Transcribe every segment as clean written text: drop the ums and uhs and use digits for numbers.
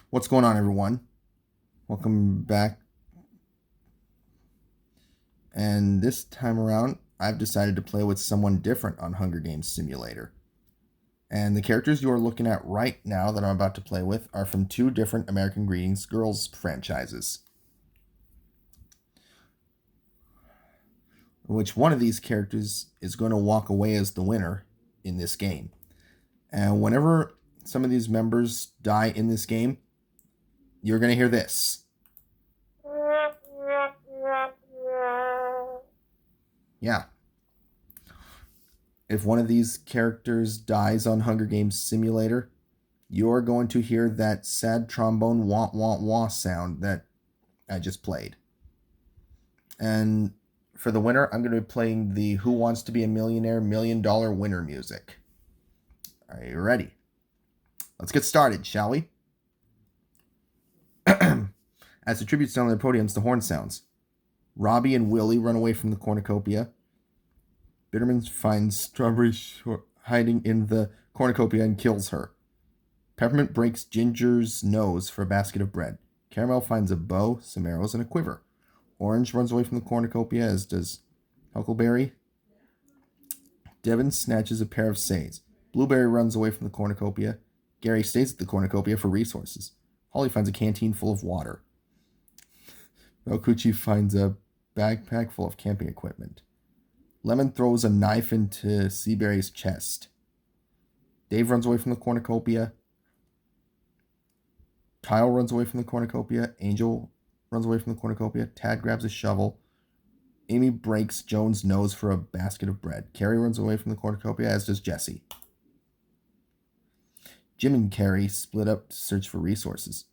What's going on, everyone? Welcome back. And this time around, I've decided to play with someone different on Hunger Games Simulator. And the characters you are looking at right now that I'm about to play with are from two different American Greetings Girls franchises. Which one of these characters is going to walk away as the winner in this game. And whenever some of these members die in this game, you're going to hear this. Yeah. If one of these characters dies on Hunger Games Simulator, you're going to hear that sad trombone wah wah wah sound that I just played. And for the winner, I'm going to be playing the Who Wants to Be a Millionaire $1,000,000 winner music. Are you ready? Let's get started, shall we? As the tributes sound on the podiums, the horn sounds. Robbie and Willie run away from the cornucopia. Bitterman finds Strawberry hiding in the cornucopia and kills her. Peppermint breaks Ginger's nose for a basket of bread. Caramel finds a bow, some arrows, and a quiver. Orange runs away from the cornucopia, as does Huckleberry. Devin snatches a pair of stays. Blueberry runs away from the cornucopia. Gary stays at the cornucopia for resources. Holly finds a canteen full of water. Valcucci finds a backpack full of camping equipment. Lemon throws a knife into Seaberry's chest. Dave runs away from the cornucopia. Kyle runs away from the cornucopia. Angel runs away from the cornucopia. Tad grabs a shovel. Amy breaks Joan's nose for a basket of bread. Carrie runs away from the cornucopia, as does Jesse. Jim and Carrie split up to search for resources.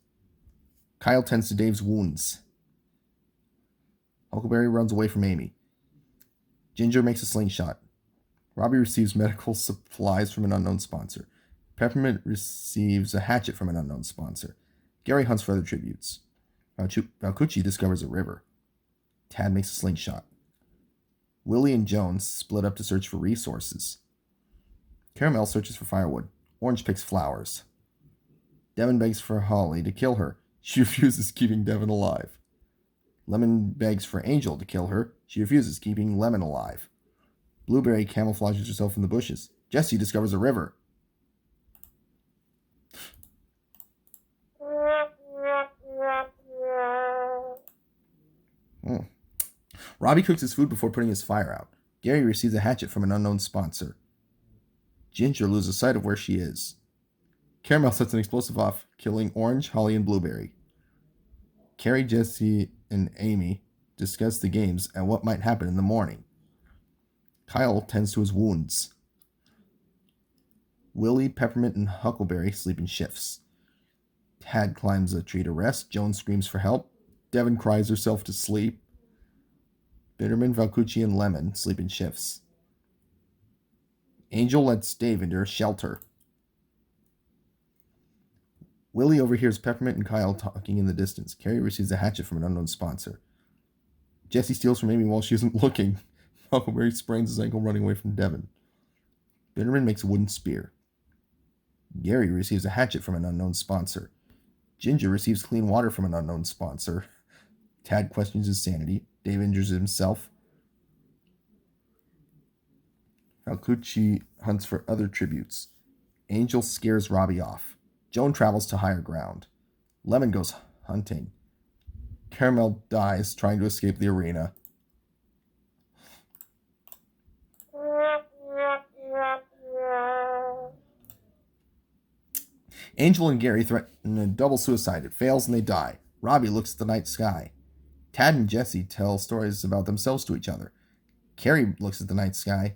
Kyle tends to Dave's wounds. Huckleberry runs away from Amy. Ginger makes a slingshot. Robbie receives medical supplies from an unknown sponsor. Peppermint receives a hatchet from an unknown sponsor. Gary hunts for other tributes. Valcucci discovers a river. Tad makes a slingshot. Willie and Jones split up to search for resources. Caramel searches for firewood. Orange picks flowers. Devin begs for Holly to kill her. She refuses, keeping Devin alive. Lemon begs for Angel to kill her. She refuses, keeping Lemon alive. Blueberry camouflages herself in the bushes. Jesse discovers a river. Robbie cooks his food before putting his fire out. Gary receives a hatchet from an unknown sponsor. Ginger loses sight of where she is. Caramel sets an explosive off, killing Orange, Holly, and Blueberry. Carrie, Jesse, and Amy discuss the games and what might happen in the morning. Kyle tends to his wounds. Willie, Peppermint, and Huckleberry sleep in shifts. Tad climbs a tree to rest. Joan screams for help. Devin cries herself to sleep. Bitterman, Valcucci, and Lemon sleep in shifts. Angel lets Dave into her shelter. Willie overhears Peppermint and Kyle talking in the distance. Carrie receives a hatchet from an unknown sponsor. Jesse steals from Amy while she isn't looking. Huckleberry sprains his ankle running away from Devin. Bitterman makes a wooden spear. Gary receives a hatchet from an unknown sponsor. Ginger receives clean water from an unknown sponsor. Tad questions his sanity. Dave injures himself. Valcucci hunts for other tributes. Angel scares Robbie off. Joan travels to higher ground. Lemon goes hunting. Caramel dies trying to escape the arena. Angel and Gary threaten a double suicide. It fails and they die. Robbie looks at the night sky. Tad and Jesse tell stories about themselves to each other. Carrie looks at the night sky.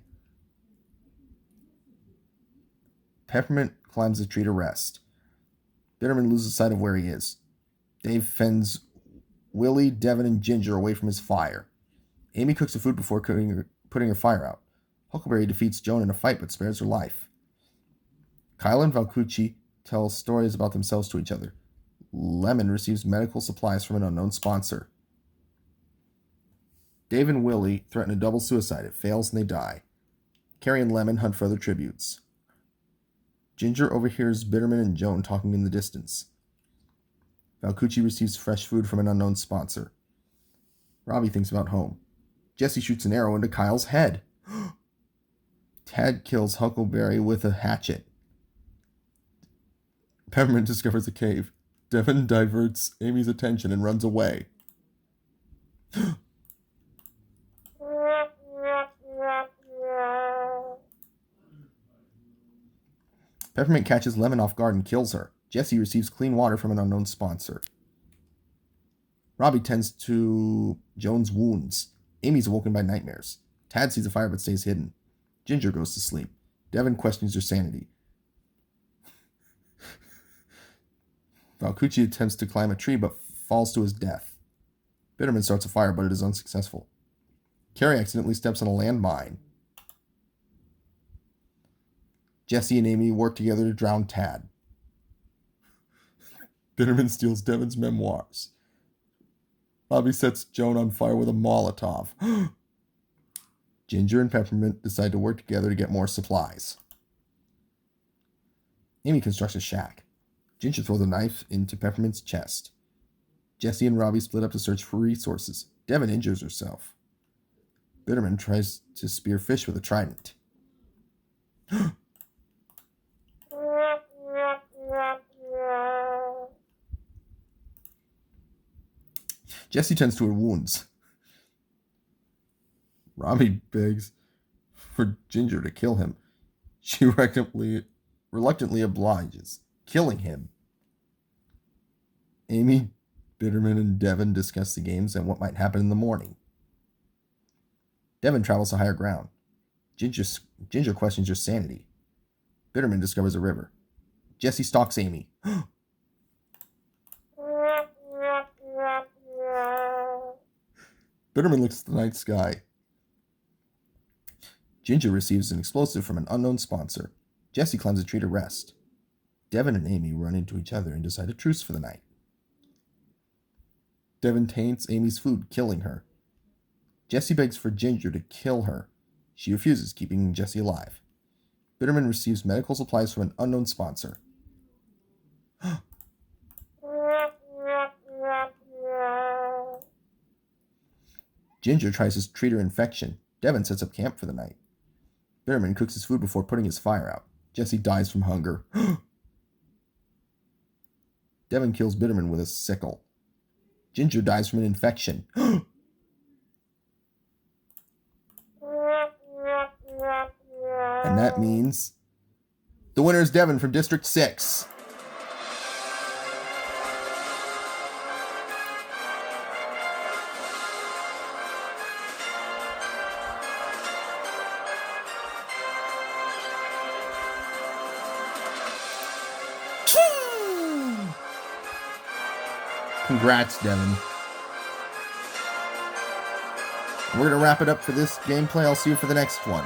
Peppermint climbs a tree to rest. Bitterman loses sight of where he is. Dave fends Willie, Devin, and Ginger away from his fire. Amy cooks the food before putting her fire out. Huckleberry defeats Joan in a fight but spares her life. Kyle and Valcucci tell stories about themselves to each other. Lemon receives medical supplies from an unknown sponsor. Dave and Willie threaten a double suicide. It fails and they die. Carrie and Lemon hunt for other tributes. Ginger overhears Bitterman and Joan talking in the distance. Valcucci receives fresh food from an unknown sponsor. Robbie thinks about home. Jesse shoots an arrow into Kyle's head. Tad kills Huckleberry with a hatchet. Peppermint discovers a cave. Devin diverts Amy's attention and runs away. Peppermint catches Lemon off guard and kills her. Jesse receives clean water from an unknown sponsor. Robbie tends to Joan's wounds. Amy's awoken by nightmares. Tad sees a fire but stays hidden. Ginger goes to sleep. Devin questions her sanity. Valcucci attempts to climb a tree but falls to his death. Bitterman starts a fire but it is unsuccessful. Carrie accidentally steps on a landmine. Jesse and Amy work together to drown Tad. Bitterman steals Devin's memoirs. Bobby sets Joan on fire with a Molotov. Ginger and Peppermint decide to work together to get more supplies. Amy constructs a shack. Ginger throws a knife into Peppermint's chest. Jesse and Robbie split up to search for resources. Devin injures herself. Bitterman tries to spear fish with a trident. Jesse tends to her wounds. Robbie begs for Ginger to kill him. She reluctantly obliges, killing him. Amy, Bitterman, and Devin discuss the games and what might happen in the morning. Devin travels to higher ground. Ginger questions her sanity. Bitterman discovers a river. Jesse stalks Amy. Bitterman looks at the night sky. Ginger receives an explosive from an unknown sponsor. Jesse climbs a tree to rest. Devin and Amy run into each other and decide a truce for the night. Devin taints Amy's food, killing her. Jesse begs for Ginger to kill her. She refuses, keeping Jesse alive. Bitterman receives medical supplies from an unknown sponsor. Ginger tries to treat her infection. Devin sets up camp for the night. Bitterman cooks his food before putting his fire out. Jesse dies from hunger. Devin kills Bitterman with a sickle. Ginger dies from an infection. And that means the winner is Devin from District 6. Congrats, Devin. We're going to wrap it up for this gameplay. I'll see you for the next one.